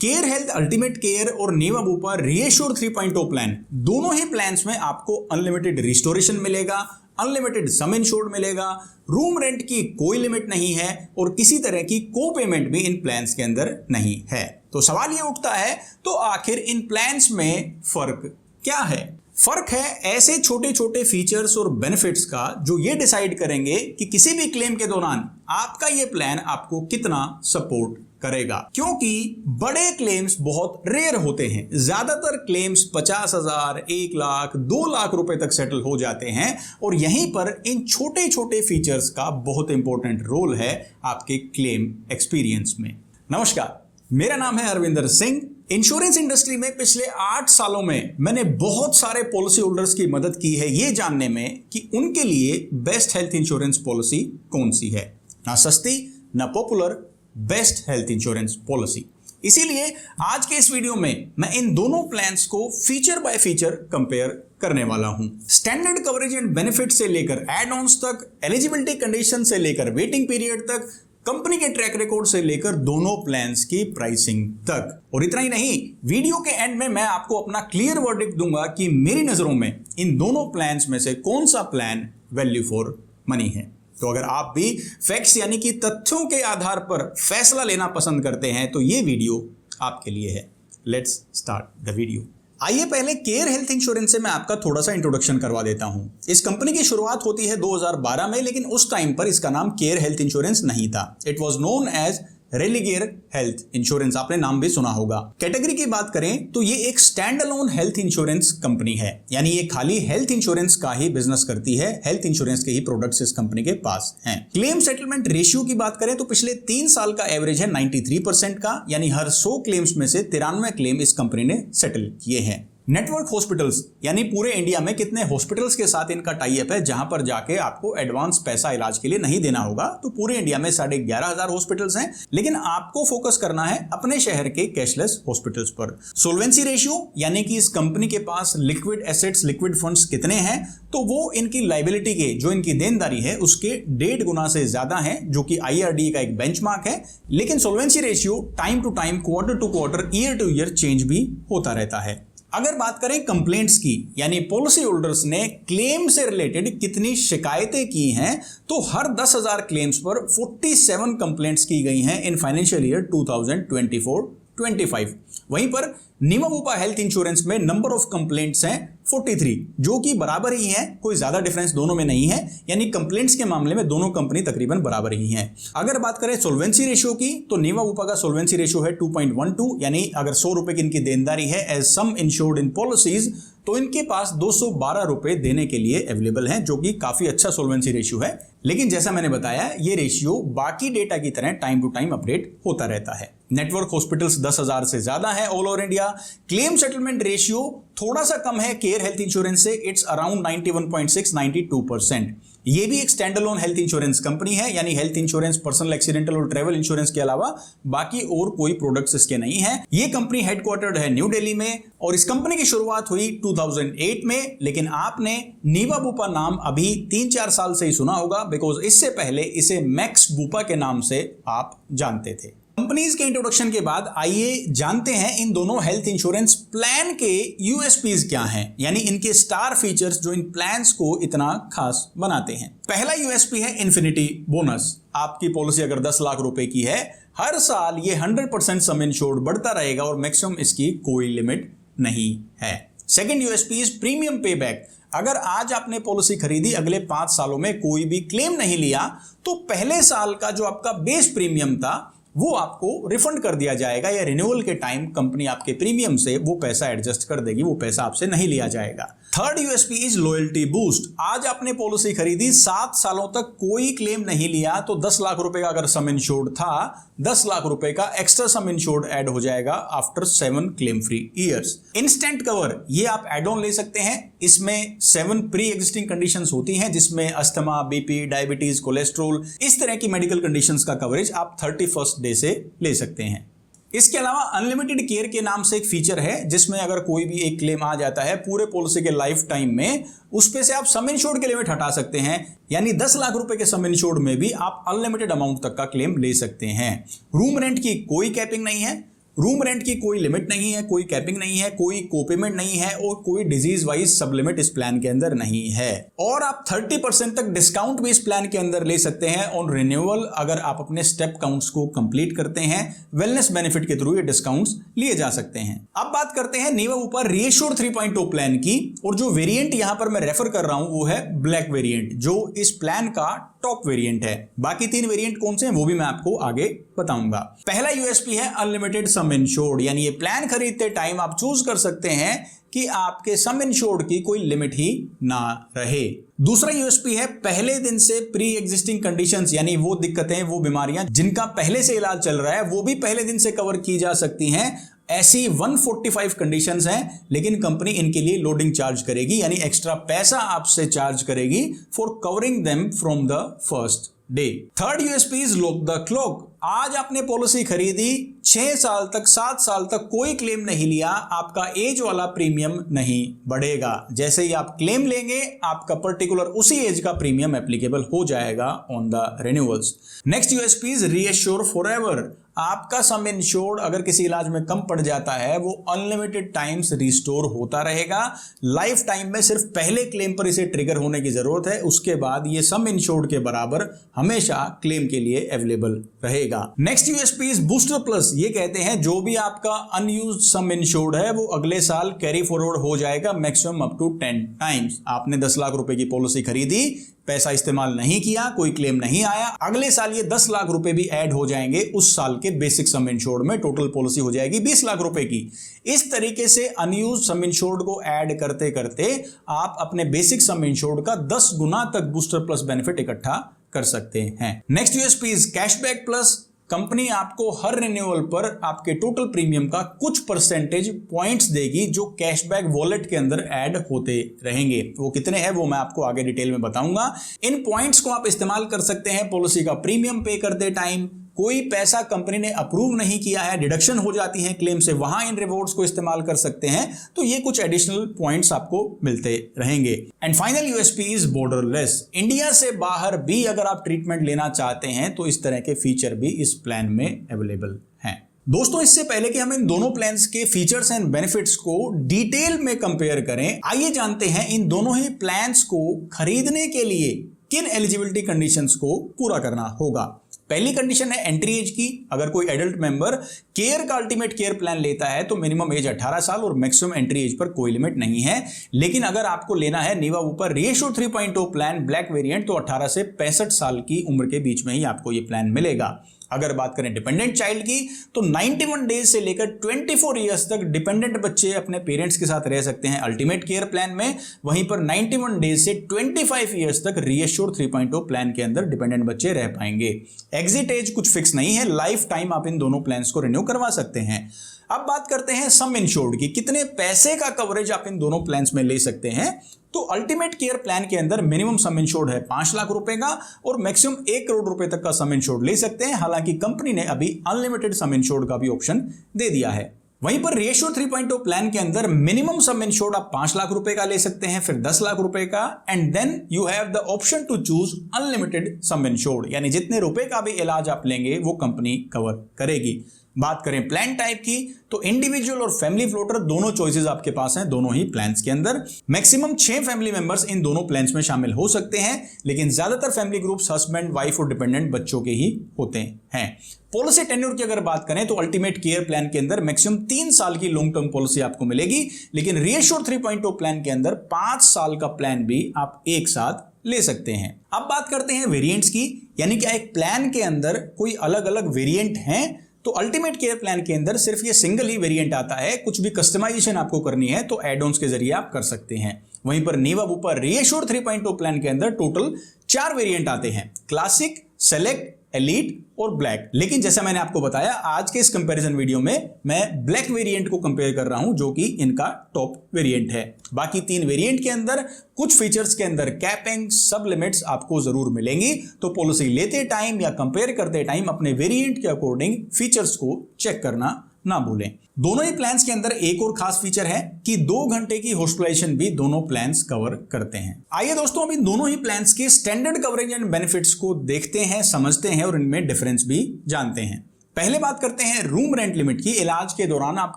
Care health ultimate care और नीवा Bupa ReAssure 3.0 plan, दोनों ही plans में आपको अनलिमिटेड रिस्टोरेशन मिलेगा, अनलिमिटेड सम इंश्योर्ड मिलेगा, रूम रेंट की कोई लिमिट नहीं है और किसी तरह की को पेमेंट भी इन प्लान्स के अंदर नहीं है। तो सवाल ये उठता है, तो आखिर इन प्लान्स में फर्क क्या है? फर्क है ऐसे छोटे छोटे फीचर्स और बेनिफिट्स का जो ये डिसाइड करेंगे कि किसी भी क्लेम के दौरान आपका ये प्लान आपको कितना सपोर्ट करेगा। क्योंकि बड़े क्लेम्स बहुत रेयर होते हैं, ज्यादातर क्लेम्स 50,000, 1 लाख, 2 लाख रुपए तक सेटल हो जाते हैं और यहीं पर इन छोटे छोटे फीचर्स का बहुत इंपॉर्टेंट रोल है आपके क्लेम एक्सपीरियंस में। नमस्कार, मेरा नाम है अरविंदर सिंह। इंश्योरेंस इंडस्ट्री में पिछले 8 सालों में मैंने बहुत सारे पॉलिसी होल्डर्स की मदद की है ये जानने में कि उनके लिए बेस्ट हेल्थ इंश्योरेंस पॉलिसी कौन सी है। ना सस्ती ना popular, best health insurance policy. इसीलिए आज के इस वीडियो में मैं इन दोनों प्लान्स को फीचर बाय फीचर कंपेयर करने वाला हूं। स्टैंडर्ड कवरेज एंड बेनिफिट से लेकर एड ऑन्स तक, एलिजिबिलिटी कंडीशन से लेकर वेटिंग पीरियड तक, कंपनी के ट्रैक रिकॉर्ड से लेकर दोनों प्लान्स की प्राइसिंग तक। और इतना ही नहीं, वीडियो के एंड में मैं आपको अपना क्लियर वर्डिक्ट दूंगा कि मेरी नजरों में इन दोनों प्लान्स में से कौन सा प्लान वैल्यू फॉर मनी है। तो अगर आप भी फैक्ट्स यानी कि तथ्यों के आधार पर फैसला लेना पसंद करते हैं तो ये वीडियो आपके लिए है। Let's start the video. आइए पहले केयर हेल्थ इंश्योरेंस से मैं आपका थोड़ा सा इंट्रोडक्शन करवा देता हूं। इस कंपनी की शुरुआत होती है 2012 में, लेकिन उस टाइम पर इसका नाम केयर हेल्थ इंश्योरेंस नहीं था। It was known as Religare health insurance, आपने नाम भी सुना होगा। कैटेगरी की बात करें तो ये एक stand alone health insurance company है, यानी ये खाली हेल्थ इंश्योरेंस का ही बिजनेस करती है। हेल्थ इंश्योरेंस के ही प्रोडक्ट्स इस कंपनी के पास हैं। क्लेम सेटलमेंट रेशियो की बात करें तो पिछले 3 साल का एवरेज है 93% का, यानी हर 100 क्लेम्स में से 93 क्लेम इस कंपनी ने सेटल किए हैं। नेटवर्क हॉस्पिटल्स, यानी पूरे इंडिया में कितने हॉस्पिटल्स के साथ इनका टाई अप है जहां पर जाके आपको एडवांस पैसा इलाज के लिए नहीं देना होगा। तो पूरे इंडिया में 11,500 हॉस्पिटल्स हैं, लेकिन आपको फोकस करना है अपने शहर के कैशलेस हॉस्पिटल्स पर। सोल्वेंसी रेशियो, यानी कि इस कंपनी के पास लिक्विड एसेट्स, लिक्विड फंड्स कितने हैं, तो वो इनकी लायबिलिटी के, जो इनकी देनदारी है उसके 1.5 गुना से ज्यादा है, जो कि IRDA का एक बेंचमार्क है। लेकिन solvency ratio time to time, quarter to quarter, year to year change भी होता रहता है। अगर बात करें कंप्लेंट्स की, यानी पॉलिसी होल्डर्स ने क्लेम से रिलेटेड कितनी शिकायतें की हैं, तो हर 10,000 क्लेम्स पर 47 कंप्लेंट्स की गई हैं इन फाइनेंशियल ईयर 2024-25। वहीं पर नीवा बुपा हेल्थ इंश्योरेंस में नंबर ऑफ कंप्लेंट्स हैं 43, जो कि बराबर ही है, कोई ज्यादा डिफरेंस दोनों में नहीं है, यानी कंप्लेंट्स के मामले में दोनों कंपनी तकरीबन बराबर ही हैं। अगर बात करें सोल्वेंसी रेशियो की, तो नीवा बुपा का सोल्वेंसी रेशियो है 2.12, यानी अगर 100 रुपए की इनकी देनदारी है एज सम इंश्योर्ड इन पॉलिसीज, तो इनके पास 212 रुपए देने के लिए अवेलेबल हैं, जो कि काफी अच्छा सोल्वेंसी रेशियो है। लेकिन जैसा मैंने बताया, ये रेशियो बाकी डेटा की तरह टाइम टू टाइम अपडेट होता रहता है। नेटवर्क हॉस्पिटल्स 10,000 से ज्यादा है all over India. Claim settlement ratio थोड़ा सा कम है केयर हेल्थ इंश्योरेंस से, इट्स अराउंड 91.6-92%। ये भी एक stand alone health insurance company है, यानी हेल्थ इंश्योरेंस, पर्सनल एक्सीडेंटल और ट्रेवल इंश्योरेंस के अलावा बाकी और कोई प्रोडक्ट्स इसके नहीं है। ये कंपनी हेडक्वार्टर्ड है न्यू दिल्ली में और इस कंपनी की शुरुआत हुई 2008 में। लेकिन आपने नीवा बुपा नाम अभी 3-4 साल से ही सुना होगा, बिकॉज इससे पहले इसे मैक्स बुपा के नाम से आप जानते थे। कंपनीज के इंट्रोडक्शन के बाद आइए जानते हैं इन दोनों हेल्थ इंश्योरेंस प्लान के यूएसपीज क्या हैं, यानी इनके स्टार फीचर्स जो इन प्लान्स को इतना खास बनाते हैं। पहला यूएसपी है इन्फिनिटी बोनस। आपकी पॉलिसी अगर 10 लाख रुपए की है, हर साल ये 100% सम इंश्योर्ड बढ़ता रहेगा और मैक्सिमम इसकी कोई लिमिट नहीं है। सेकेंड यूएसपी इज प्रीमियम पे बैक। अगर आज आपने पॉलिसी खरीदी, अगले 5 सालों में कोई भी क्लेम नहीं लिया, तो पहले साल का जो आपका बेस प्रीमियम था वो आपको रिफंड कर दिया जाएगा, या रिन्यूअल के टाइम कंपनी आपके प्रीमियम से वो पैसा एडजस्ट कर देगी, वो पैसा आपसे नहीं लिया जाएगा। Third USP is loyalty boost. आज आपने पॉलिसी खरीदी, 7 सालों तक कोई क्लेम नहीं लिया, तो 10 लाख रुपए का अगर सम इंश्योर्ड था, 10 लाख रुपए का एक्स्ट्रा सम इंश्योर्ड ऐड हो जाएगा after 7 claim free years. Instant cover, ये आप एड ऑन ले सकते हैं। इसमें 7 प्री एग्जिस्टिंग कंडीशंस होती हैं, जिसमें अस्थमा, बीपी, डायबिटीज, कोलेस्ट्रोल, इस तरह की मेडिकल कंडीशंस का कवरेज आप 31st डे से ले सकते हैं। इसके अलावा अनलिमिटेड केयर के नाम से एक फीचर है, जिसमें अगर कोई भी एक क्लेम आ जाता है पूरे पॉलिसी के लाइफ टाइम में, उस पे से आप सम इंश्योर्ड के लिमिट हटा सकते हैं, यानी 10 लाख रुपए के सम इंश्योर्ड में भी आप अनलिमिटेड अमाउंट तक का क्लेम ले सकते हैं। रूम रेंट की कोई कैपिंग नहीं है। रूम रेंट की कोई लिमिट नहीं है, कोई कैपिंग नहीं है, कोई कोपेमेंट नहीं है और कोई डिजीज वाइज सब लिमिट इस प्लान के अंदर नहीं है। और आप 30% तक डिस्काउंट भी इस प्लान के अंदर ले सकते हैं ऑन रिन्यूअल, अगर आप अपने स्टेप काउंट्स को कंप्लीट करते हैं। वेलनेस बेनिफिट के थ्रू ये डिस्काउंट्स लिए जा सकते हैं। अब बात करते हैं नीवा बुपा रीएश्योर 3.0 प्लान की, और जो वेरिएंट यहां पर मैं रेफर कर रहा हूं वो है ब्लैक वेरिएंट, जो इस प्लान का टॉप वेरिएंट है। बाकी 3 वेरिएंट कौन से हैं वो भी मैं आपको आगे बताऊंगा। पहला यूएसपी है अनलिमिटेड सम इंश्योर्ड, यानी ये प्लान खरीदते टाइम आप चूज कर सकते हैं कि आपके सम इंश्योर्ड की कोई लिमिट ही ना रहे। दूसरा यूएसपी है पहले दिन से प्री एग्जिस्टिंग कंडीशंस, यानी वो दिक्कतें, वो बीमारियां जिनका पहले से इलाज चल रहा है वो भी पहले दिन से कवर की जा सकती हैं। ऐसी 145 कंडीशंस हैं, लेकिन कंपनी इनके लिए लोडिंग चार्ज करेगी, यानी एक्स्ट्रा पैसा आपसे चार्ज करेगी for covering them from the first day. Third USP is lock the clock. आज आपने पॉलिसी खरीदी, 6 साल तक 7 साल तक कोई क्लेम नहीं लिया, आपका एज वाला प्रीमियम नहीं बढ़ेगा। जैसे ही आप क्लेम लेंगे आपका पर्टिकुलर उसी एज का प्रीमियम एप्लीकेबल हो जाएगा on the renewals. Next USP is reassure forever. आपका सम इंश्योर्ड अगर किसी इलाज में कम पड़ जाता है वो अनलिमिटेड टाइम्स रिस्टोर होता रहेगा। लाइफ टाइम में सिर्फ पहले क्लेम पर इसे ट्रिगर होने की जरूरत है, उसके बाद ये सम इंश्योर्ड के बराबर हमेशा क्लेम के लिए अवेलेबल रहेगा। Next USP is booster plus. ये कहते हैं जो भी आपका अनयूज्ड सम इंश्योर्ड है वो अगले साल कैरी फॉरवर्ड हो जाएगा मैक्सिमम अप टू 10 टाइम्स। आपने 10 लाख रुपए की पॉलिसी खरीदी, पैसा इस्तेमाल नहीं किया, कोई क्लेम नहीं आया, अगले साल ये 10 लाख रुपए भी ऐड हो जाएंगे उस साल के बेसिक सम इंश्योर्ड में, टोटल पॉलिसी हो जाएगी 20 लाख रुपए की। इस तरीके से अनयूज्ड सम इंश्योर्ड को ऐड करते करते आप अपने बेसिक सम इंश्योर्ड का 10 गुना तक बूस्टर प्लस बेनिफिट इकट्ठा कर सकते हैं। Next USP is cashback plus. Company आपको हर रिन्यूअल पर आपके टोटल प्रीमियम का कुछ परसेंटेज पॉइंट्स देगी जो कैशबैक वॉलेट के अंदर ऐड होते रहेंगे। वो कितने हैं वो मैं आपको आगे डिटेल में बताऊंगा। इन पॉइंट्स को आप इस्तेमाल कर सकते हैं पॉलिसी का प्रीमियम पे करते टाइम। कोई पैसा कंपनी ने अप्रूव नहीं किया है, डिडक्शन हो जाती है क्लेम से, वहां इन रिवॉर्ड्स को इस्तेमाल कर सकते हैं। तो ये कुछ एडिशनल पॉइंट्स आपको मिलते रहेंगे। And final USP is borderless. India से बाहर भी अगर आप ट्रीटमेंट लेना चाहते हैं तो इस तरह के फीचर भी इस प्लान में अवेलेबल हैं। दोस्तों, इससे पहले कि हम इन दोनों प्लान्स के फीचर्स एंड बेनिफिट्स को डिटेल में कंपेयर करें, आइए जानते हैं इन दोनों ही प्लान्स को खरीदने के लिए किन एलिजिबिलिटी कंडीशंस को पूरा करना होगा। पहली कंडीशन है एंट्री एज की। अगर कोई एडल्ट मेंबर केयर का अल्टीमेट केयर प्लान लेता है तो मिनिमम एज 18 साल और मैक्सिमम एंट्री एज पर कोई लिमिट नहीं है। लेकिन अगर आपको लेना है Niva Bupa ReAssure 3.0 plan black variant तो 18 से 65 साल की उम्र के बीच में ही आपको ये प्लान मिलेगा। अगर बात करें डिपेंडेंट चाइल्ड की तो 91 डेज से लेकर 24 ईयर्स तक डिपेंडेंट बच्चे अपने पेरेंट्स के साथ रह सकते हैं अल्टीमेट केयर प्लान में। वहीं पर 91 डेज से 25 ईयर्स तक रीएश्योर 3.0 प्लान के अंदर डिपेंडेंट बच्चे रह पाएंगे। एग्जिट एज कुछ फिक्स नहीं है, लाइफ टाइम आप इन दोनों प्लान्स को रिन्यू करवा सकते हैं। अब बात करते हैं सम इंश्योर्ड की, कितने पैसे का कवरेज आप इन दोनों प्लान्स में ले सकते हैं। तो अल्टीमेट केयर प्लान के अंदर मिनिमम सम इंश्योर्ड है 5 लाख रुपए का और मैक्सिमम 1 करोड़ रुपए तक का सम इंश्योर्ड ले सकते हैं। हालांकि कंपनी ने अभी अनलिमिटेड सम इंश्योर्ड का भी ऑप्शन दे दिया है। वहीं पर रीएश्योर 3.0 प्लान के अंदर मिनिमम सम इंश्योर्ड आप 5 लाख रुपए का ले सकते हैं, फिर 10 लाख रुपए का, and then you have the option to choose unlimited sum insured, यानी जितने रुपए का भी इलाज आप लेंगे वो कंपनी कवर करेगी। बात करें प्लान टाइप की तो इंडिविजुअल और फैमिली फ्लोटर दोनों चॉइसेस आपके पास हैं दोनों ही प्लान्स के अंदर। मैक्सिमम 6 फैमिली मेंबर्स इन दोनों प्लान्स में शामिल हो सकते हैं, लेकिन ज्यादातर फैमिली ग्रुप्स हस्बैंड, वाइफ और डिपेंडेंट बच्चों के ही होते हैं। पॉलिसी टेन्योर की अगर बात करें तो अल्टीमेट केयर प्लान के अंदर मैक्सिमम 3 साल की लॉन्ग टर्म पॉलिसी आपको मिलेगी, लेकिन रीएश्योर 3.0 प्लान के अंदर 5 साल का प्लान भी आप एक साथ ले सकते हैं। अब बात करते हैं वेरिएंट्स की, यानी क्या एक प्लान के अंदर कोई अलग अलग वेरिएंट हैं। तो अल्टीमेट केयर प्लान के अंदर सिर्फ ये सिंगल ही वेरिएंट आता है, कुछ भी कस्टमाइजेशन आपको करनी है तो एड ऑन्स के जरिए आप कर सकते हैं। वहीं पर नीवा बुपा रीएश्योर 3.0 प्लान के अंदर टोटल 4 वेरिएंट आते हैं, क्लासिक, सेलेक्ट, एलीट और ब्लैक। लेकिन जैसा मैंने आपको बताया आज के इस कंपैरिजन वीडियो में मैं ब्लैक वेरिएंट को कंपेयर कर रहा हूं जो कि इनका टॉप वेरिएंट है। बाकी 3 वेरिएंट के अंदर कुछ फीचर्स के अंदर कैपिंग, सब लिमिट्स आपको जरूर मिलेंगी, तो पॉलिसी लेते टाइम या कंपेयर करते टाइम अपने वेरिएंट के अकॉर्डिंग फीचर्स को चेक करना ना भूलें। दोनों ही प्लान्स के अंदर एक और खास फीचर है कि 2 घंटे की हॉस्पिटलाइजेशन भी दोनों प्लान्स कवर करते हैं। आइए दोस्तों अब इन दोनों ही प्लान्स के स्टैंडर्ड कवरेज एंड बेनिफिट्स को देखते हैं, समझते हैं और इनमें डिफरेंस भी जानते हैं। पहले बात करते हैं रूम रेंट लिमिट की। इलाज के दौरान आप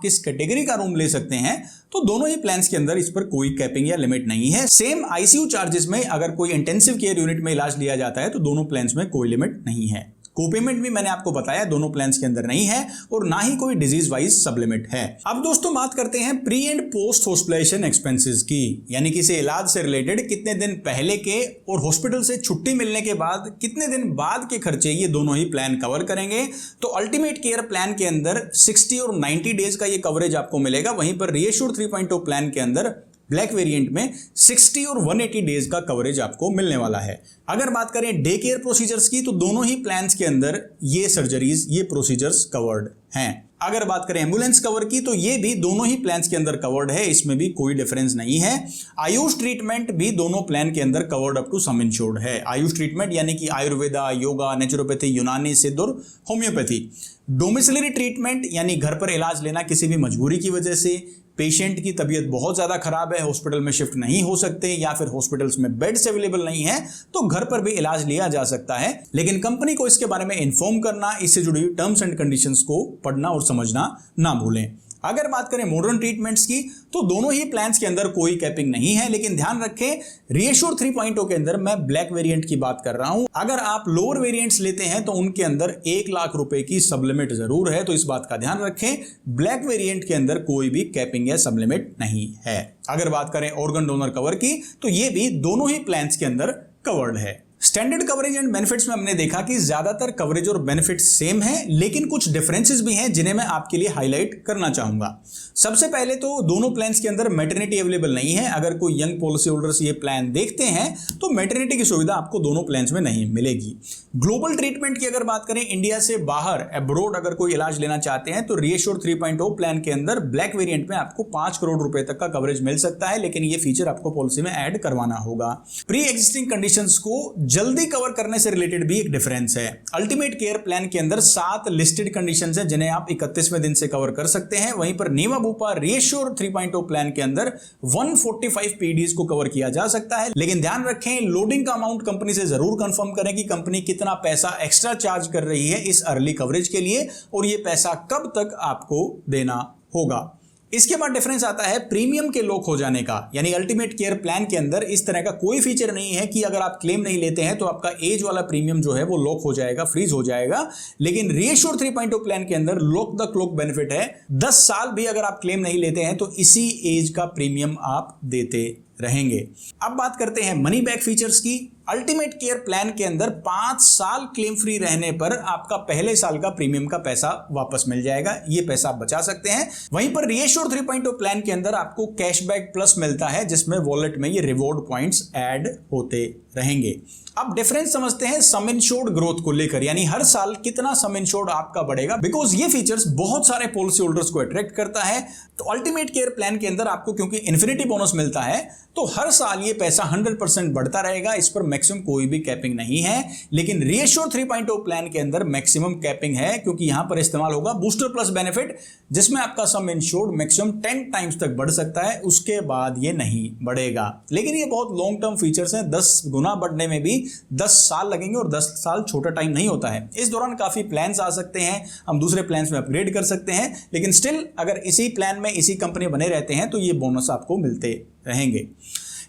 किस कैटेगरी का रूम ले सकते हैं, तो दोनों ही प्लान्स के अंदर इस पर कोई कैपिंग या लिमिट नहीं है। सेम आईसीयू चार्जेस में अगर कोई इंटेंसिव केयर यूनिट में इलाज लिया जाता है तो दोनों प्लान्स में कोई लिमिट नहीं है। कोपेमेंट भी मैंने आपको बताया दोनों प्लान्स के अंदर नहीं है और ना ही कोई डिजीज वाइज सब लिमिट है। अब दोस्तों बात करते हैं pre and post hospitalisation expenses की, यानी किसी इलाज से रिलेटेड कितने दिन पहले के और हॉस्पिटल से छुट्टी मिलने के बाद कितने दिन बाद के खर्चे, ये दोनों ही प्लान कवर करेंगे। तो अल्टीमेट केयर प्लान के अंदर 60 और 90 डेज का ये कवरेज आपको मिलेगा, वहीं पर रीएश्योर 3.0 प्लान के अंदर ब्लैक वेरिएंट में 60 और 180 डेज का कवरेज आपको मिलने वाला है। अगर बात करें डे केयर प्रोसीजर्स की, तो दोनों ही प्लान्स के अंदर ये सर्जरीज, ये प्रोसीजर्स कवर्ड हैं। अगर बात करें एम्बुलेंस कवर की, तो ये भी दोनों ही प्लान्स के अंदर कवर्ड है, इसमें भी कोई डिफरेंस नहीं है। आयुष ट्रीटमेंट भी दोनों प्लान के अंदर covered up to sum insured है। आयुष ट्रीटमेंट यानी कि आयुर्वेदा, योगा, नेचुरोपैथी, यूनानी, सिद्ध और होम्योपैथी। डोमिसिलरी ट्रीटमेंट यानी घर पर इलाज लेना किसी भी मजबूरी की वजह से, पेशेंट की तबीयत बहुत ज़्यादा खराब है, हॉस्पिटल में शिफ्ट नहीं हो सकते या फिर हॉस्पिटल्स में बेड्स अवेलेबल नहीं है, तो घर पर भी इलाज लिया जा सकता है। लेकिन कंपनी को इसके बारे में इन्फॉर्म करना, इससे जुड़ी हुई टर्म्स एंड कंडीशंस को पढ़ना और समझना ना भूलें। अगर बात करें मॉडर्न ट्रीटमेंट्स की, तो दोनों ही प्लान्स के अंदर कोई कैपिंग नहीं है, लेकिन ध्यान रखें रीएश्योर 3.0 के अंदर मैं ब्लैक वेरिएंट की बात कर रहा हूं। अगर आप लोअर वेरिएंट्स लेते हैं तो उनके अंदर 1 लाख रुपए की सब लिमिट जरूर है, तो इस बात का ध्यान रखें। ब्लैक वेरिएंट के अंदर कोई भी कैपिंग या सब लिमिट नहीं है। अगर बात करें ऑर्गन डोनर कवर की, तो ये भी दोनों ही प्लान्स के अंदर कवर्ड है। स्टैंडर्ड कवरेज एंड बेनिफिट्स में हमने देखा कि ज्यादातर कवरेज और बेनिफिट्स सेम है, लेकिन कुछ डिफरेंसेस भी हैं जिन्हें मैं आपके लिए हाईलाइट करना चाहूंगा। सबसे पहले तो दोनों प्लान्स के अंदर मैटरनिटी अवेलेबल नहीं है। अगर कोई यंग पॉलिसी होल्डर्स ये प्लान देखते हैं तो मैटरनिटी की सुविधा आपको दोनों प्लान्स में नहीं मिलेगी। ग्लोबल ट्रीटमेंट की अगर बात करें, इंडिया से बाहर अब्रोड अगर कोई इलाज लेना चाहते हैं तो रीएश्योर 3.0 प्लान के अंदर ब्लैक वेरिएंट में आपको 5 करोड़ रुपए तक का कवरेज मिल सकता है, लेकिन ये फीचर आपको पॉलिसी में ऐड करवाना होगा। प्री एग्जिस्टिंग कंडीशंस को जल्दी कवर करने से रिलेटेड भी एक डिफरेंस है। अल्टीमेट केयर प्लान के अंदर 7 लिस्टेड कंडीशंस हैं जिन्हें आप 31वें दिन से कवर कर सकते हैं। वहीं पर नीवा बूपा रीएश्योर 3.0 प्लान के अंदर 145 पीडीज को कवर किया जा सकता है, लेकिन ध्यान रखें लोडिंग का अमाउंट कंपनी से जरूर कंफर्म करें कि कंपनी कितना पैसा एक्स्ट्रा चार्ज कर रही है इस अर्ली कवरेज के लिए और ये पैसा कब तक आपको देना होगा। इसके बाद डिफरेंस आता है प्रीमियम के लॉक हो जाने का, यानी अल्टीमेट केयर प्लान के अंदर इस तरह का कोई फीचर नहीं है कि अगर आप क्लेम नहीं लेते हैं तो आपका एज वाला प्रीमियम जो है वो लॉक हो जाएगा, फ्रीज हो जाएगा। लेकिन रीएश्योर 3.0 प्लान के अंदर लॉक द क्लॉक बेनिफिट है। 10 साल भी अगर आप क्लेम नहीं लेते हैं तो इसी एज का प्रीमियम आप देते रहेंगे। अब बात करते हैं मनी बैक फीचर्स की। अल्टीमेट केयर प्लान के अंदर 5 साल क्लेम फ्री रहने पर आपका पहले साल का प्रीमियम का पैसा वापस मिल जाएगा, ये पैसा आप बचा सकते हैं। वहीं पर रीएश्योर 3.0 प्लान के अंदर आपको कैशबैक प्लस मिलता है, जिसमें वॉलेट में ये रिवॉर्ड पॉइंट्स ऐड होते रहेंगे। अब डिफरेंस समझते हैं सम इंश्योर्ड ग्रोथ को लेकर, यानी हर साल कितना सम इंश्योर्ड आपका बढ़ेगा, बिकॉज ये फीचर्स बहुत सारे पॉलिसी होल्डर्स को अट्रैक्ट करता है। तो अल्टीमेट केयर प्लान के अंदर आपको क्योंकि इन्फिनिटी बोनस मिलता है तो हर साल ये पैसा 100% बढ़ता रहेगा, इस पर मैक्सिमम कोई भी कैपिंग नहीं है। लेकिन रीएश्योर 3.0 प्लान के अंदर मैक्सिमम कैपिंग है, क्योंकि यहां पर इस्तेमाल होगा बूस्टर प्लस बेनिफिट, जिसमें आपका सम इंश्योर्ड मैक्सिमम 10 टाइम्स तक बढ़ सकता है, उसके बाद ये नहीं बढ़ेगा। लेकिन ये बहुत लॉन्ग टर्म फीचर्स हैं, 10 गुना बढ़ने में भी 10 साल लगेंगे और 10 साल छोटा टाइम नहीं होता है। इस दौरान काफी प्लान्स आ सकते हैं, हम दूसरे प्लान्स में अपग्रेड कर सकते हैं, लेकिन स्टिल अगर इसी प्लान में इसी कंपनी बने रहते हैं तो ये बोनस आपको मिलते रहेंगे।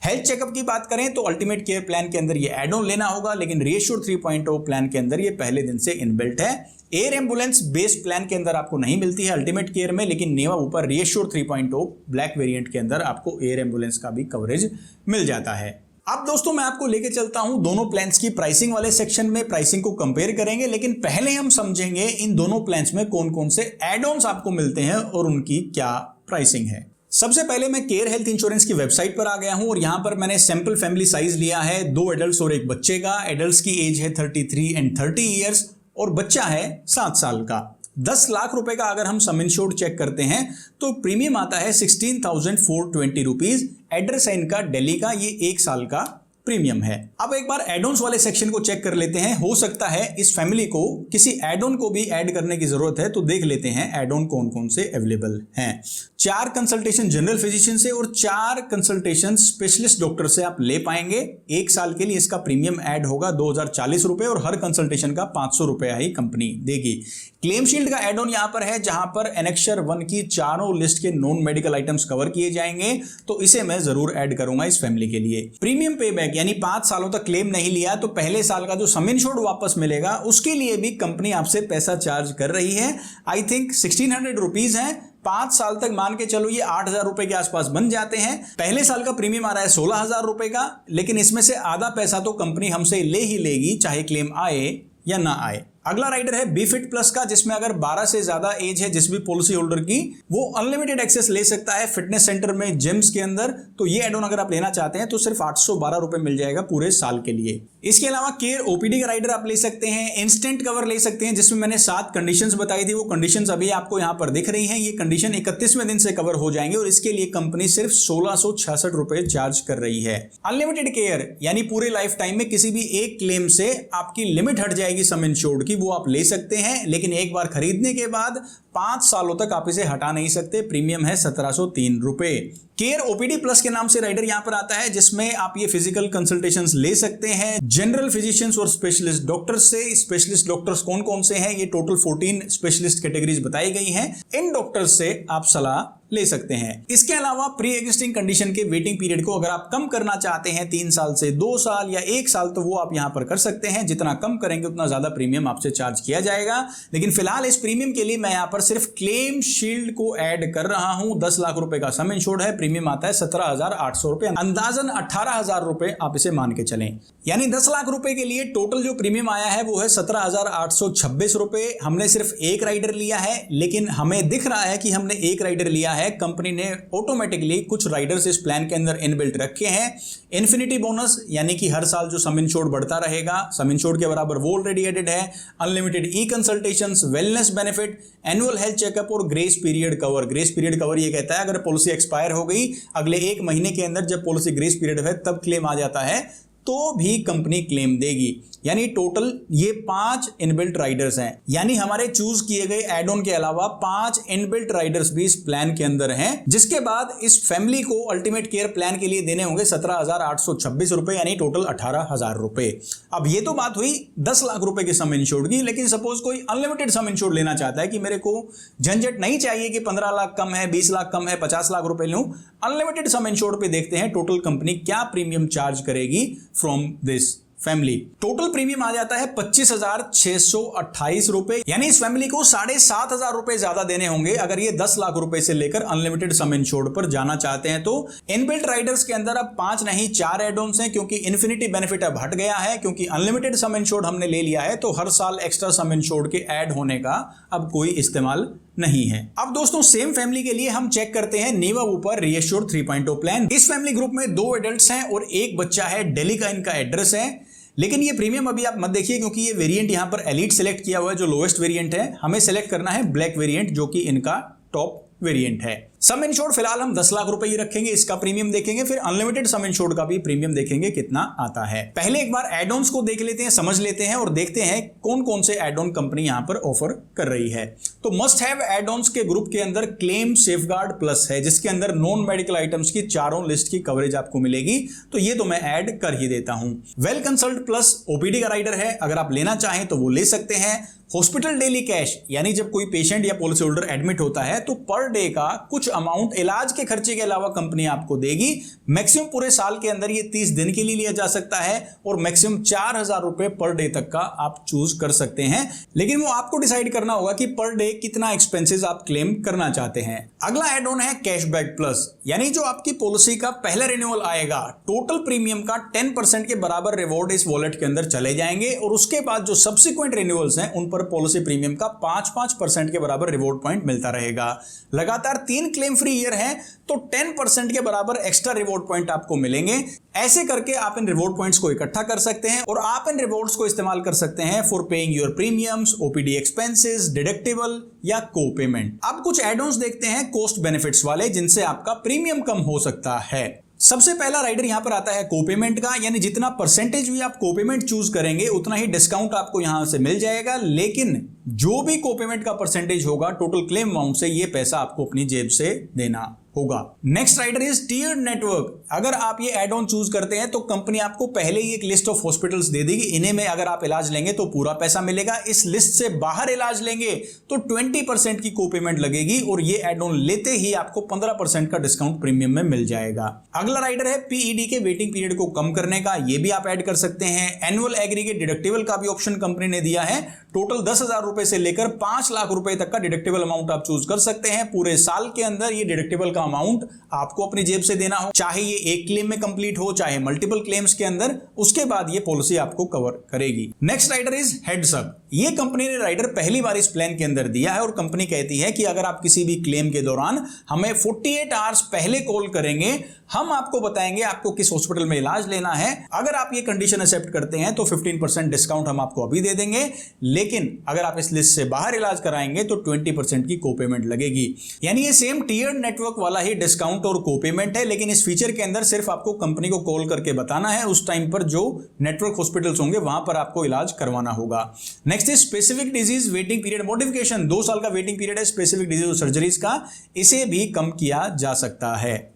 हेल्थ चेकअप की बात करें तो अल्टीमेट केयर प्लान के अंदर ये एड ऑन लेना होगा, लेकिन रीएश्योर 3.0 प्लान के अंदर ये पहले दिन से इनबिल्ट है। एयर एम्बुलेंस बेस्ड प्लान के अंदर आपको नहीं मिलती है अल्टीमेट केयर में, लेकिन नेवा ऊपर रीएश्योर 3.0 ब्लैक वेरिएंट के अंदर आपको एयर एम्बुलेंस का भी कवरेज मिल जाता है। अब दोस्तों मैं आपको लेके चलता हूं दोनों प्लान्स की प्राइसिंग वाले सेक्शन में, प्राइसिंग को कंपेयर करेंगे, लेकिन पहले हम समझेंगे इन दोनों प्लान्स में कौन कौन से एड ऑन्स आपको मिलते हैं और उनकी क्या प्राइसिंग है। सबसे पहले मैं केयर हेल्थ इंश्योरेंस की वेबसाइट पर आ गया हूं और यहां पर मैंने सैंपल फैमिली साइज लिया है 2 एडल्ट्स और 1 बच्चे का। एडल्ट्स की एज है 33 एंड 30 ईयर्स और बच्चा है 7 साल का। 10 लाख रुपए का अगर हम सम इंश्योर्ड चेक करते हैं तो प्रीमियम आता है 16,420 रुपीज। एड्रेस है इनका दिल्ली का, ये 1 साल का प्रीमियम है। अब एक बार एड-ऑन्स वाले सेक्शन को चेक कर लेते हैं। हो सकता है इस फैमिली को किसी एड-ऑन को भी ऐड करने की जरूरत है, तो देख लेते हैं एड-ऑन कौन कौन से अवेलेबल हैं। 4 कंसल्टेशन जनरल फिजिशियन से और 4 कंसल्टेशन स्पेशलिस्ट डॉक्टर से आप ले पाएंगे। 1 साल के लिए इसका प्रीमियम ऐड होगा 2040 रुपए और हर कंसल्टेशन का 500 रुपया ही कंपनी देगी। क्लेम शील्ड का एड ऑन यहां पर है जहां पर एनेक्शर 1 की चारों लिस्ट के नॉन मेडिकल आइटम्स कवर किए जाएंगे, तो इसे मैं जरूर ऐड करूंगा इस फैमिली के लिए। प्रीमियम पे बैक यानी 5 सालों तक क्लेम नहीं लिया तो पहले साल का जो सम इंश्योर्ड वापस मिलेगा उसके लिए भी कंपनी आपसे पैसा चार्ज कर रही है। आई थिंक 1600 रुपीज है। 5 साल तक मान के चलो ये 8,000 रुपए के आसपास बन जाते हैं। पहले साल का प्रीमियम आ रहा है 16,000 रुपए का, लेकिन इसमें से आधा पैसा तो कंपनी हमसे ले ही लेगी चाहे क्लेम आए या ना आए। अगला राइडर है बी फिट प्लस का, जिसमें अगर 12 से ज्यादा एज है जिस भी पॉलिसी होल्डर की, वो अनलिमिटेड एक्सेस ले सकता है फिटनेस सेंटर में, जिम्स के अंदर। तो ये एड ऑन अगर आप लेना चाहते हैं तो सिर्फ 812 रुपए मिल जाएगा पूरे साल के लिए। इसके अलावा केयर ओपीडी का राइडर आप ले सकते हैं, इंस्टेंट कवर ले सकते हैं, जिसमें मैंने 7 कंडीशंस बताई थी, वो कंडीशंस अभी आपको यहां पर दिख रही हैं। ये कंडीशन 31वें दिन से कवर हो जाएंगे और इसके लिए कंपनी सिर्फ 1666 रुपए चार्ज कर रही है। अनलिमिटेड केयर यानी पूरे लाइफ टाइम में किसी भी एक क्लेम से आपकी लिमिट हट जाएगी सम इंश्योर्ड की, वो आप ले सकते हैं, लेकिन एक बार खरीदने के बाद 5 सालों तक आप इसे हटा नहीं सकते। प्रीमियम है 1703 रुपए। केयर ओपीडी प्लस के नाम से राइडर यहां पर आता है, जिसमें आप ये फिजिकल कंसल्टेशंस ले सकते हैं जनरल फिजिशियंस और स्पेशलिस्ट डॉक्टर्स से। स्पेशलिस्ट डॉक्टर्स कौन कौन से हैं, ये टोटल 14 स्पेशलिस्ट कैटेगरीज बताई गई हैं। इन डॉक्टर्स से आप सलाह ले सकते हैं। इसके अलावा प्री एग्जिस्टिंग कंडीशन के वेटिंग पीरियड को अगर आप कम करना चाहते हैं 3 साल से 2 साल या 1 साल, तो वो आप यहां पर कर सकते हैं। जितना कम करेंगे उतना ज्यादा प्रीमियम आपसे चार्ज किया जाएगा। लेकिन फिलहाल इस प्रीमियम के लिए मैं यहां पर सिर्फ क्लेम शील्ड को ऐड कर रहा हूं। 10 लाख रुपए का सम इंश्योर्ड है, प्रीमियम आता है 17,800 रुपए, अंदाजन 18,000 रुपए आप इसे मान के चलें। यानी 10 लाख रुपए के लिए टोटल जो प्रीमियम आया है वो है 17,826 रुपए। हमने सिर्फ एक राइडर लिया है, लेकिन हमें दिख रहा है कि हमने एक राइडर लिया है। कंपनी ने ऑटोमेटिकली कुछ राइडर्स इस प्लान के अंदर इनबिल्ट रखे हैं। इन्फिनिटी बोनस यानी कि हर साल जो सम इंश्योर्ड बढ़ता रहेगा, सम इंश्योर्ड के बराबर वो ऑलरेडी एडेड है। Unlimited E consultations, wellness benefit, annual health checkup और grace period cover. Grace period cover ये कहता है अगर पॉलिसी एक्सपायर हो गई अगले 1 महीने के अंदर, जब पॉलिसी ग्रेस पीरियड है तब क्लेम आ जाता है, तो भी कंपनी क्लेम देगी। यानी टोटल ये 5 इनबिल्ट राइडर्स हैं। यानी हमारे चूज किए गए एड ऑन के अलावा 5 इनबिल्ट राइडर्स भी इस प्लान के अंदर हैं, जिसके बाद इस फैमिली को अल्टीमेट केयर प्लान के लिए देने होंगे 17,826 रुपए, यानी टोटल 18,000 रुपए। अब ये तो बात हुई 10 लाख रुपए के सम इंश्योर्ड की, लेकिन सपोज कोई अनलिमिटेड सम इंश्योर्ड लेना चाहता है कि मेरे को झंझट नहीं चाहिए कि 15 लाख कम है, 20 लाख कम है, 50 लाख रुपए लूं, अनलिमिटेड सम इंश्योर्ड पे देखते हैं टोटल कंपनी क्या प्रीमियम चार्ज करेगी from this family. Total premium आ जाता है 25,628 रुपए, यानी इस फैमिली को 7,500 रुपए ज्यादा देने होंगे अगर ये 10 लाख रुपए से लेकर अनलिमिटेड सम इंश्योर्ड पर जाना चाहते हैं। तो इनबिल्ट राइडर्स के अंदर अब 5 नहीं 4 एड ऑन्स हैं, क्योंकि इन्फिनिटी बेनिफिट अब हट गया है, क्योंकि अनलिमिटेड सम इंश्योर्ड हमने ले लिया है, तो हर साल एक्स्ट्रा सम इंश्योर्ड के ऐड होने का अब कोई इस्तेमाल नहीं है। अब दोस्तों सेम फैमिली के लिए हम चेक करते हैं नीवा ऊपर रीएश्योर 3.0 प्लान। इस फैमिली ग्रुप में 2 एडल्ट्स हैं और 1 बच्चा है। दिल्ली का इनका एड्रेस है, लेकिन ये प्रीमियम अभी आप मत देखिए, क्योंकि ये वेरिएंट यहां पर एलीट सेलेक्ट किया हुआ है जो लोएस्ट वेरिएंट है। हमें सेलेक्ट करना है ब्लैक वेरिएंट, जो कि इनका टॉप वेरिएंट है। सम इंश्योर्ड फिलहाल हम 10 लाख रुपए ही रखेंगे, इसका प्रीमियम देखेंगे, फिर अनलिमिटेड सम इंश्योर्ड का भी प्रीमियम देखेंगे कितना आता है। पहले एक बार एड ऑन्स को देख लेते हैं, समझ लेते हैं और देखते हैं कौन कौन से एड ऑन कंपनी यहां पर ऑफर कर रही है। तो मस्ट हैव एड ऑन्स के ग्रुप के अंदर क्लेम सेफगार्ड प्लस है, जिसके अंदर नॉन मेडिकल आइटम्स की चारों लिस्ट की कवरेज आपको मिलेगी, तो ये तो मैं ऐड कर ही देता हूं। वेल कंसल्ट प्लस ओपीडी का राइडर है, अगर आप लेना चाहें तो वो ले सकते हैं। हॉस्पिटल डेली कैश, यानी जब कोई पेशेंट या पॉलिसी होल्डर एडमिट होता है तो पर डे का कुछ अमाउंट इलाज के खर्चे के अलावा कंपनी आपको देगी। मैक्सिमम पूरे साल के अंदर ये 30 दिन के लिए लिया जा सकता है और मैक्सिमम 4,000 रुपए पर डे तक का आप चूज कर सकते हैं, लेकिन वो आपको डिसाइड करना होगा कि पर डे कितना एक्सपेंसेस आप क्लेम करना चाहते हैं। अगला एड ऑन है कैशबैक प्लस, यानी जो आपकी पॉलिसी का पहला रिन्यूअल आएगा, टोटल प्रीमियम का 10% के बराबर रिवॉर्ड इस वॉलेट के अंदर चले जाएंगे और उसके बाद जो सब्सिक्वेंट रिन्यूअल्स हैं उन पर पॉलिसी प्रीमियम का 5% के बराबर रिवॉर्ड पॉइंट मिलता रहेगा। लगातार 3 क्लेम फ्री ईयर है तो 10% के बराबर एक्स्ट्रा रिवॉर्ड पॉइंट आपको मिलेंगे। ऐसे करके आप इन रिवॉर्ड पॉइंट्स को इकट्ठा कर सकते हैं और आप इन रिवॉर्ड्स को इस्तेमाल कर सकते हैं for paying your premiums, OPD expenses, deductible या को पेमेंट। अब कुछ एड ऑन्स देखते हैं कॉस्ट बेनिफिट्स वाले, जिनसे आपका प्रीमियम कम हो सकता है। सबसे पहला राइडर यहां पर आता है कोपेमेंट का, यानी जितना परसेंटेज भी आप कोपेमेंट चूज करेंगे उतना ही डिस्काउंट आपको यहां से मिल जाएगा, लेकिन जो भी कोपेमेंट का परसेंटेज होगा टोटल क्लेम अमाउंट से, ये पैसा आपको अपनी जेब से देना होगा। Next rider is tiered network. अगर आप ये एड ऑन चूज करते हैं तो कंपनी आपको पहले ही एक लिस्ट ऑफ हॉस्पिटल्स दे देगी, इन्हें में अगर आप इलाज लेंगे तो पूरा पैसा मिलेगा, इस लिस्ट से बाहर इलाज लेंगे तो 20% की को पेमेंट लगेगी और ये एड ऑन लेते ही आपको 15% का डिस्काउंट प्रीमियम में मिल जाएगा। अगला राइडर है पीईडी के वेटिंग पीरियड को कम करने का, ये भी आप ऐड कर सकते हैं। एनुअल एग्रीगेट डिडक्टिबल का भी ऑप्शन कंपनी ने दिया है। टोटल 10,000 रुपए से लेकर 5 लाख रुपए तक का डिडक्टिबल अमाउंट आप चूज कर सकते हैं। पूरे साल के अंदर ये डिडक्टिबल का अमाउंट आपको अपनी जेब से देना हो, चाहे ये एक क्लेम में कंप्लीट हो चाहे मल्टीपल क्लेम्स के अंदर, उसके बाद ये पॉलिसी आपको कवर करेगी। Next rider is heads up. ये कंपनी ने राइडर पहली बार इस प्लान के अंदर दिया है और कंपनी कहती है कि अगर आप किसी भी क्लेम के दौरान हमें 48 आवर्स पहले कॉल करेंगे, हम आपको बताएंगे आपको किस हॉस्पिटल में इलाज लेना है। अगर आप ये कंडीशन एक्सेप्ट करते हैं तो 15% डिस्काउंट हम आपको अभी दे देंगे, लेकिन अगर आप इस लिस्ट से बाहर इलाज कराएंगे तो 20% की को पेमेंट लगेगी। यानी ये सेम टीयर्ड नेटवर्क वाला ही डिस्काउंट और को पेमेंट है, लेकिन इस फीचर के अंदर सिर्फ आपको कंपनी को कॉल करके बताना है उस टाइम पर जो नेटवर्क हॉस्पिटल्स होंगे वहां पर आपको इलाज करवाना होगा। Next is specific disease waiting period modification. 2 साल का वेटिंग पीरियड है स्पेसिफिक डिजीज और सर्जरीज का, इसे भी कम किया जा सकता है।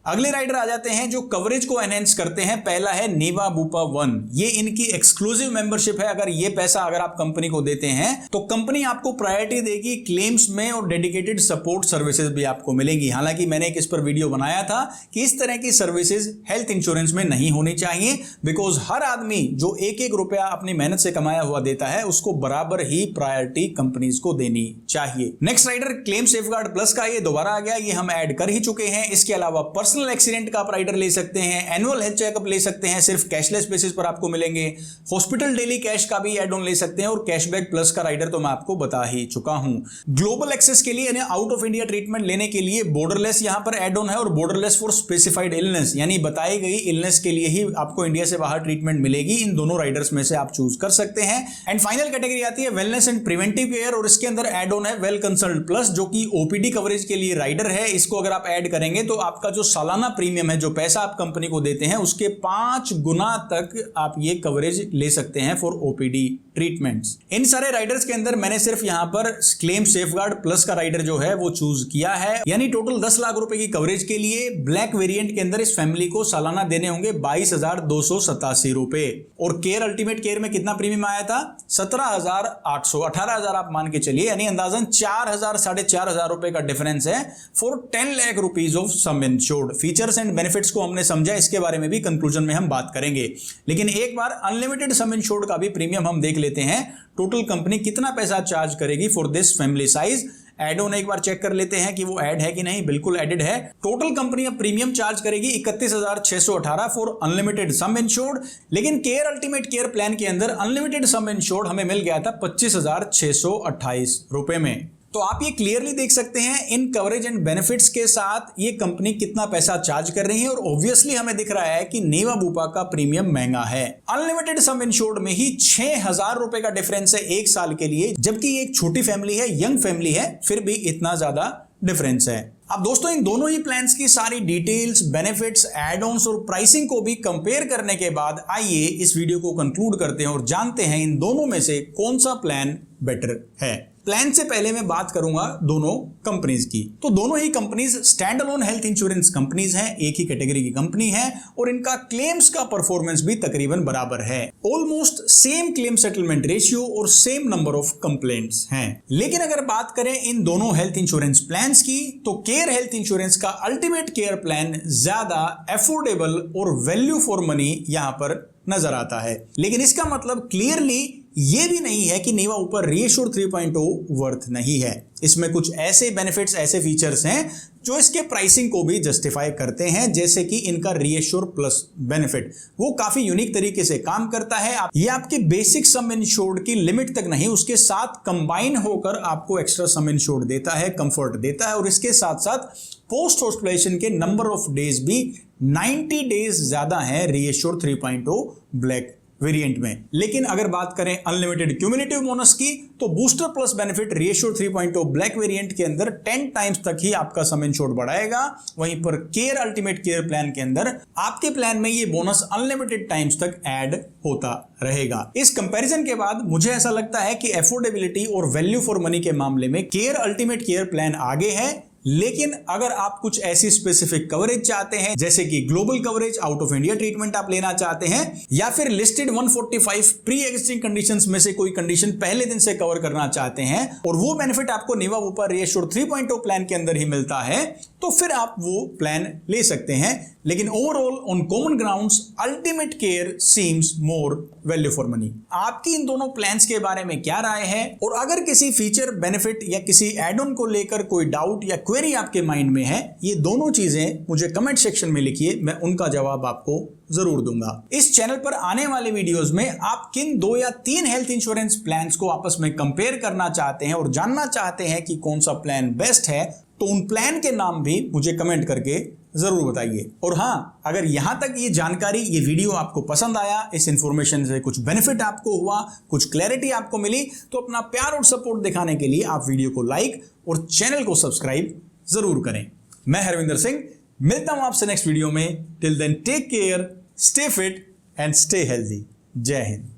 अगले राइडर आ जाते हैं जो कवरेज को एनहेंस करते हैं। पहला है नीवा बुपा 1। ये इनकी एक्सक्लूसिव मेंबरशिप है। अगर ये पैसा अगर आप कंपनी को देते हैं तो कंपनी आपको प्रायोरिटी देगी क्लेम्स में और डेडिकेटेड सपोर्ट सर्विसेज भी आपको मिलेंगी। हालांकि मैंने एक इस पर वीडियो बनाया था कि इस तरह की सर्विसेज हेल्थ इंश्योरेंस में नहीं होनी चाहिए, बिकॉज हर आदमी जो एक एक रुपया अपनी मेहनत से कमाया हुआ देता है उसको बराबर ही प्रायोरिटी कंपनीज को देनी चाहिए। Next rider claim safeguard plus का, ये दोबारा आ गया, ये हम ऐड कर ही चुके हैं। इसके अलावा पर्सनल एक्सीडेंट का आप राइडर ले सकते हैं, एनुअल हेल्थ चेकअप ले सकते हैं, सिर्फ कैशलेस बेसिस पर आपको मिलेंगे। हॉस्पिटल डेली कैश का भी एड ऑन ले सकते हैं और कैशबैक प्लस का राइडर तो मैं आपको बता ही चुका हूं। ग्लोबल एक्सेस के लिए यानी आउट ऑफ इंडिया ट्रीटमेंट लेने के लिए बॉर्डरलेस यहां पर एड ऑन है और बॉर्डरलेस फॉर स्पेसिफाइड इलनेस, यानी बताई गई इलनेस के लिए ही आपको इंडिया से बाहर ट्रीटमेंट मिलेगी। इन दोनों राइडर्स में से आप चूज कर सकते हैं। एंड फाइनल कैटेगरी आती है वेलनेस एंड प्रिवेंटिव केयर और इसके अंदर एड ऑन है वेल कंसल्ट प्लस, जो कि ओपीडी कवरेज के लिए राइडर है। इसको अगर आप ऐड करेंगे तो आपका जो सालाना प्रीमियम है, जो पैसा आप कंपनी को देते हैं उसके 5 गुना तक आप ये कवरेज ले सकते हैं फॉर ओपीडी ट्रीटमेंट्स। इन सारे राइडर्स के अंदर मैंने सिर्फ यहां पर क्लेम सेफगार्ड प्लस का राइडर जो है वो चूज किया है, यानी टोटल 10 लाख रुपए की कवरेज के लिए ब्लैक वेरिएंट के अंदर इस फैमिली को सालाना देने होंगे 22,287 रुपए। और केयर अल्टीमेट केयर में कितना प्रीमियम आया था? 17,800, 18,000 आप मान के चलिए, यानी अंदाजन 4,000 साढ़े 4,000 रुपए का डिफरेंस है for 10 lakh rupees of some insured. Features and benefits को हमने समझा, इसके बारे में भी कंक्लूजन में हम बात करेंगे, लेकिन एक बार अनलिमिटेड सम इंश्योर्ड का भी प्रीमियम हम देख लेते हैं। टोटल कंपनी कितना पैसा चार्ज करेगी for this family size. Add on एक बार चेक कर लेते हैं कि वो ऐड है कि नहीं। बिल्कुल एडेड है। टोटल कंपनी अब प्रीमियम चार्ज करेगी 31,618 फॉर अनलिमिटेड सम इंश्योर्ड, लेकिन केयर अल्टीमेट केयर प्लान के अंदर अनलिमिटेड सम इंश्योर्ड हमें मिल गया था 25,628 रुपए में। तो आप ये क्लियरली देख सकते हैं इन कवरेज एंड बेनिफिट्स के साथ ये कंपनी कितना पैसा चार्ज कर रही है, और ऑब्वियसली हमें दिख रहा है कि नीवा बुपा का प्रीमियम महंगा है। अनलिमिटेड सम इंश्योर्ड में ही 6,000 रुपए का डिफरेंस है एक साल के लिए, जबकि एक छोटी फैमिली है, यंग फैमिली है, फिर भी इतना ज्यादा डिफरेंस है। अब दोस्तों इन दोनों ही प्लान्स की सारी डिटेल्स, बेनिफिट्स, एड ऑन्स और प्राइसिंग को भी कंपेयर करने के बाद आइए इस वीडियो को कंक्लूड करते हैं और जानते हैं इन दोनों में से कौन सा प्लान बेटर है। प्लान से पहले मैं बात करूंगा दोनों कंपनीज की। तो दोनों ही companies stand alone health insurance companies हैं, एक ही कैटेगरी की कंपनी है और इनका क्लेम्स का परफॉर्मेंस भी तकरीबन बराबर है। Almost same claim settlement ratio और सेम नंबर ऑफ कंप्लेंट्स हैं। लेकिन अगर बात करें इन दोनों हेल्थ इंश्योरेंस प्लान्स की, तो केयर हेल्थ इंश्योरेंस का अल्टीमेट केयर प्लान ज्यादा अफोर्डेबल और वैल्यू फॉर मनी यहां पर नजर आता है। लेकिन इसका मतलब क्लियरली ये भी नहीं है कि नीवा ऊपर रीएश्योर 3.0 वर्थ नहीं है। इसमें कुछ ऐसे बेनिफिट्स, ऐसे फीचर्स हैं जो इसके प्राइसिंग को भी जस्टिफाई करते हैं, जैसे कि इनका रीएश्योर प्लस बेनिफिट वो काफी यूनिक तरीके से काम करता है। ये आपके बेसिक सम इंश्योर्ड की लिमिट तक नहीं, उसके साथ कंबाइन होकर आपको एक्स्ट्रा सम इंश्योर्ड देता है, कंफर्ट देता है, और इसके साथ साथ पोस्ट हॉस्पिटलाइजेशन के नंबर ऑफ डेज भी 90 डेज ज्यादा है रीएश्योर 3.0 ब्लैक वेरिएंट में। लेकिन अगर बात करें अनलिमिटेड क्यूमुलेटिव बोनस की, तो booster plus benefit reassure 3.0 black variant के अंदर 10 टाइम्स तक ही आपका सम इंश्योर्ड बढ़ाएगा। वहीं पर केयर अल्टीमेट केयर प्लान के अंदर आपके प्लान में ये बोनस अनलिमिटेड टाइम्स तक ऐड होता रहेगा। इस कंपैरिजन के बाद मुझे ऐसा लगता है कि अफोर्डेबिलिटी और वैल्यू फॉर मनी के मामले में केयर अल्टीमेट केयर प्लान आगे है, लेकिन अगर आप कुछ ऐसी स्पेसिफिक कवरेज चाहते हैं जैसे कि global coverage, out of India treatment आप लेना चाहते हैं, या फिर लिस्टेड 145 प्री एग्जिस्टिंग कंडीशंस में से कोई कंडीशन पहले दिन से कवर करना चाहते हैं और वो बेनिफिट आपको निवा बुपा रीएश्योर 3.0 प्लान के अंदर ही मिलता है, तो फिर आप वो प्लान ले सकते हैं। लेकिन overall on common grounds ultimate care seems more value for money. आपकी इन दोनों प्लान्स के बारे में क्या राय है, और अगर किसी फीचर, बेनिफिट या किसी एड ऑन को लेकर कोई डाउट या क्वेरी आपके माइंड में है, ये दोनों चीजें मुझे कमेंट सेक्शन में लिखिए, मैं उनका जवाब आपको जरूर दूंगा। इस चैनल पर आने वाले वीडियोस में आप किन 2 या 3 हेल्थ इंश्योरेंस प्लान्स को आपस में कंपेयर करना चाहते हैं और जानना चाहते हैं कि कौन सा प्लान बेस्ट है, तो उन प्लान के नाम भी मुझे कमेंट करके जरूर बताइए। और हाँ, अगर यहां तक ये जानकारी, ये वीडियो आपको पसंद आया, इस इंफॉर्मेशन से कुछ बेनिफिट आपको हुआ, कुछ क्लैरिटी आपको मिली, तो अपना प्यार और सपोर्ट दिखाने के लिए आप वीडियो को लाइक और चैनल को सब्सक्राइब जरूर करें। मैं हरविंदर सिंह, मिलता हूं आपसे नेक्स्ट वीडियो में। Till then take care, stay fit and stay healthy. जय हिंद।